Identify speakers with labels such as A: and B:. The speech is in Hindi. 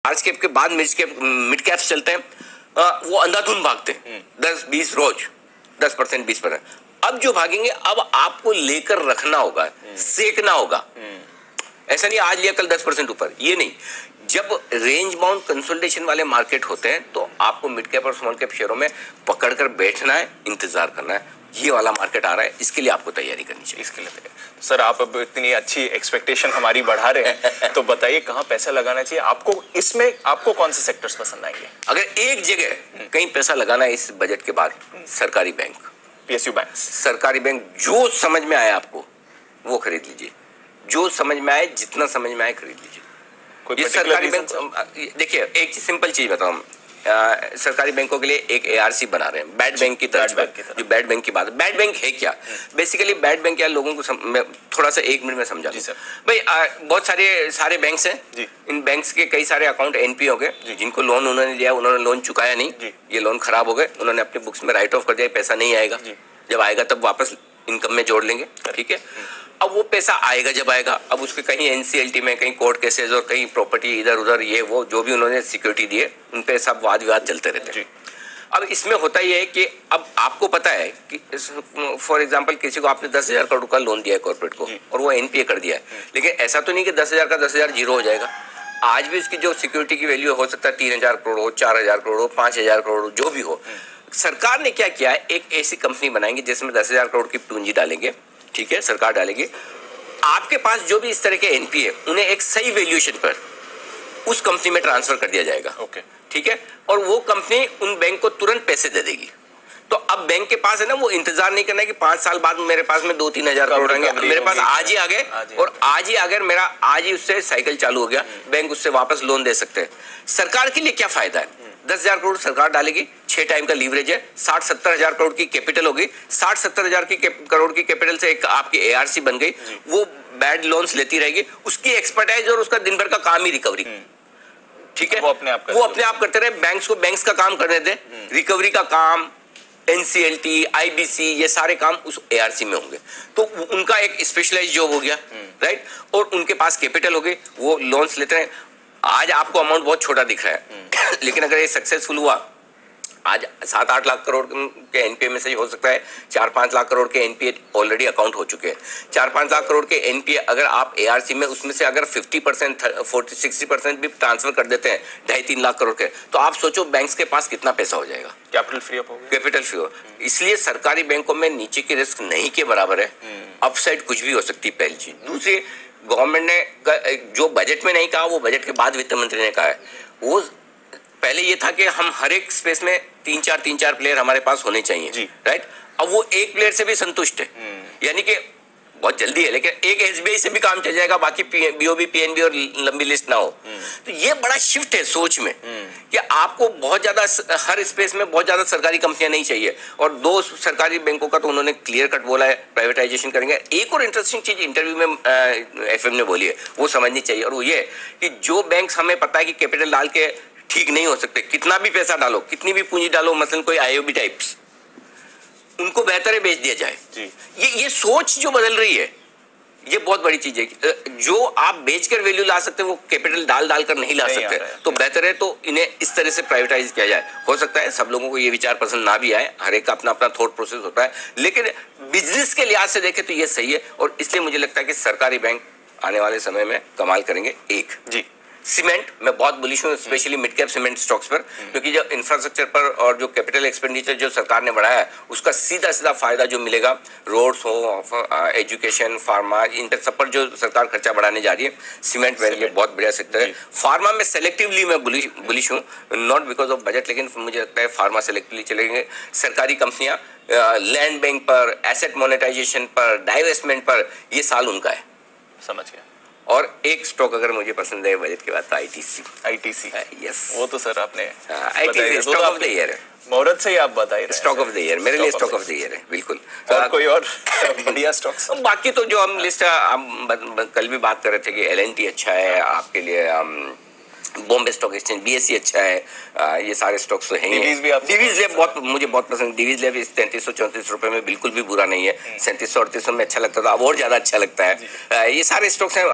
A: लार्ज कैप के बाद मिड कैप्स चलते हैं, वो अंधाधुंध भागते हैं 10-20 रोज 10% 20%। अब जो भागेंगे, अब आपको लेकर रखना होगा, सेकना होगा। ऐसा नहीं आज लिया कल 10% ऊपर, ये नहीं। जब रेंज बाउंड कंसोलिडेशन वाले मार्केट होते हैं तो आपको मिड कैप और स्मॉल कैप शेयरों में पकड़कर बैठना है, इंतजार करना है। ये वाला मार्केट आ रहा है, इसके लिए आपको तैयारी करनी चाहिए।
B: इसके लिए सर, आप अब इतनी अच्छी एक्सपेक्टेशन हमारी बढ़ा रहे हैं तो बताइए कहाँ पैसा लगाना चाहिए आपको? इसमें आपको कौन से सेक्टर्स पसंद आएंगे?
A: अगर एक जगह कहीं पैसा लगाना है इस बजट के बाद, सरकारी बैंक,
B: PSU बैंक,
A: सरकारी बैंक जो समझ में आए आपको वो खरीद लीजिए, जो समझ में आए, जितना समझ में आए खरीद लीजिए। ये सरकारी बैंक, देखिए एक सिंपल चीज बताऊं, सरकारी बैंकों के लिए एक ARC बना रहे हैं बैड बैंक की तरह। जो बैड बैंक की बात है, बैड बैंक है क्या? बेसिकली बैड बैंक क्या, लोगों को मैं थोड़ा सा 1 मिनट में समझा दूं। भाई बहुत सारे बैंक्स हैं, इन बैंक्स के कई सारे अकाउंट NPA हो गए, जिनको लोन उन्होंने लिया उन्होंने लोन चुकाया नहीं, ये लोन खराब हो गए, उन्होंने अपने बुक्स में राइट ऑफ कर दिया, पैसा नहीं आएगा, जब आएगा तब वापस इनकम में जोड़ लेंगे, ठीक है। अब वो पैसा आएगा जब आएगा, अब उसके कहीं NCLT में, कहीं कोर्ट केसेस और कहीं प्रॉपर्टी इधर उधर, ये वो जो भी उन्होंने सिक्योरिटी दिए उन पे सब वाद विवाद चलते रहते हैं। अब इसमें होता ये है कि अब आपको पता है कि फॉर एग्जांपल किसी को आपने 10,000 करोड़ का लोन दिया है कॉर्पोरेट को और वो NPA कर दिया है, लेकिन ऐसा तो नहीं कि 10,000 का 10,000 जीरो हो जाएगा। आज भी उसकी जो सिक्योरिटी की वैल्यू हो सकता है 3,000 करोड़ हो, 4,000 करोड़ हो, 5,000 करोड़ हो, जो भी हो। सरकार ने क्या किया है, एक ऐसी कंपनी बनाएंगे जिसमें 10,000 करोड़ की पूंजी डालेंगे, ठीक है, सरकार डालेगी। आपके पास जो भी इस तरह के NPA, उन्हें एक सही वैल्यूएशन पर उस कंपनी में ट्रांसफर कर दिया जाएगा, ओके, ठीक है, और वो कंपनी उन बैंक को तुरंत पैसे दे देगी। तो अब बैंक के पास है ना, वो इंतजार नहीं करना है कि 5 साल बाद मेरे पास में 2-3 हजार करोड़ आएंगे, मेरे पास आज ही आ गए, और आज ही अगर मेरा आज ही उससे साइकिल चालू हो गया, बैंक उससे वापस लोन दे सकते हैं। सरकार के लिए क्या फायदा है? 10,000 करोड़ सरकार डालेगी, 6 टाइम का लीवरेज है, 60-70 हजार करोड़ की कैपिटल होगी, 60-70 हजार करोड़ की कैपिटल से एक आपकी ARC बन गई, वो बैड लोन्स लेती रहेगी, उसकी एक्सपर्टाइज और उसका दिन भर का काम ही रिकवरी, ठीक है, वो अपने आप करते रहे। बैंक्स को बैंक्स का काम करने दे, रिकवरी का काम, NCLT, IBC, ये सारे काम उस ARC में होंगे, तो उनका एक स्पेशलाइज जॉब हो गया, राइट, और उनके पास कैपिटल हो गई, वो लोन्स लेते हैं। आज आपको अमाउंट बहुत छोटा दिख रहा है, लेकिन अगर ये सक्सेसफुल हुआ, आज 7-8 लाख करोड़ के NPA में से हो सकता है 4-5 लाख करोड़ के NPA ऑलरेडी अकाउंट हो चुके हैं। 4-5 लाख करोड़ के NPA अगर आप ARC में, उसमें से अगर 50%, 40-60% भी ट्रांसफर कर देते हैं 2.5-3 लाख करोड़ के, तो आप सोचो बैंक्स के पास कितना पैसा हो जाएगा, कैपिटल फ्री अप होगा, कैपिटल फ्री हो। इसलिए सरकारी बैंकों में नीचे की रिस्क नहीं के बराबर है, अपसाइड कुछ भी हो सकती है, पहली चीज। दूसरी, गवर्नमेंट ने जो बजट में नहीं कहा, वो बजट के बाद वित्त मंत्री ने कहा है। वो पहले ये था कि हम हर एक स्पेस में 3-4 प्लेयर हमारे पास होने चाहिए, राइट। अब वो एक प्लेयर से भी संतुष्ट है, यानी कि बहुत जल्दी है, लेकिन एक SBI से भी काम चल जाएगा, बाकी BOB, PNB और लंबी लिस्ट ना हो। तो ये बड़ा शिफ्ट है सोच में कि आपको बहुत ज्यादा हर स्पेस में बहुत ज्यादा सरकारी कंपनियां नहीं चाहिए। और 2 सरकारी बैंकों का तो उन्होंने क्लियर कट बोला है, प्राइवेटाइजेशन करेंगे। एक और इंटरेस्टिंग चीज इंटरव्यू में FM ने बोली है, वो समझनी चाहिए, और वो ये कि जो बैंक हमें पता है कि कैपिटल डाल के ठीक नहीं हो सकते, कितना भी पैसा डालो, कितनी भी पूंजी डालो, मसलन कोई IOB टाइप्स, उनको बेहतर है बेच दिया जाए जी। ये सोच जो बदल रही है, ये बहुत बड़ी चीज है। जो आप बेचकर वैल्यू ला सकते हैं, वो कैपिटल डाल कर नहीं ला सकते, तो बेहतर है तो इन्हें इस तरह से प्राइवेटाइज किया जाए। हो सकता है सब लोगों को ये विचार पसंद ना भी आए, हर एक का अपना अपना थॉट प्रोसेस होता है, लेकिन बिजनेस के लिहाज से देखें तो ये सही है। और इसलिए मुझे लगता है कि सरकारी बैंक आने वाले समय में कमाल करेंगे। एक जी, सीमेंट, मैं बहुत बुलिश हूँ, specially mid cap cement stocks पर, क्योंकि जो इंफ्रास्ट्रक्चर पर और जो कैपिटल एक्सपेंडिचर जो सरकार ने बढ़ाया है, उसका सीधा फायदा जो मिलेगा, रोड्स हो, एजुकेशन, फार्मा, इन सब पर जो सरकार खर्चा बढ़ाने जा रही है, सीमेंट मेरे लिए बहुत बढ़िया सेक्टर है। फार्मा में सेलेक्टिवली मैं बुलिश हूँ, नॉट बिकॉज ऑफ बजट, लेकिन मुझे लगता है फार्मा सेलेक्टिवली चलेंगे। सरकारी कंपनियां लैंड बैंक पर, एसेट मोनेटाइजेशन पर, डाइवेस्टमेंट पर, ये साल उनका है। समझ गया। और एक स्टॉक अगर मुझे पसंद है बजट के बाद तो ITC, यस, वो तो सर आपने ITC stock of the year है, मुहूर्त से ही आप बताइए, स्टॉक ऑफ द ईयर मेरे लिए स्टॉक ऑफ द ईयर है, बिल्कुल। और कोई और बढ़िया स्टॉक्स? बाकी तो जो हम लिस्ट कल भी बात कर रहे थे कि LNT अच्छा है आपके लिए, बॉम्बे स्टॉक एक्सचेंज, BSE अच्छा है, ये सारे स्टॉक्स तो हैं। डिवीज लैब बहुत मुझे बहुत पसंद, डिवीज लैब इस 3334 रुपए में बिल्कुल भी बुरा नहीं है, 3738 में अच्छा लगता था, अब और ज्यादा अच्छा लगता है। ये सारे स्टॉक्स हैं।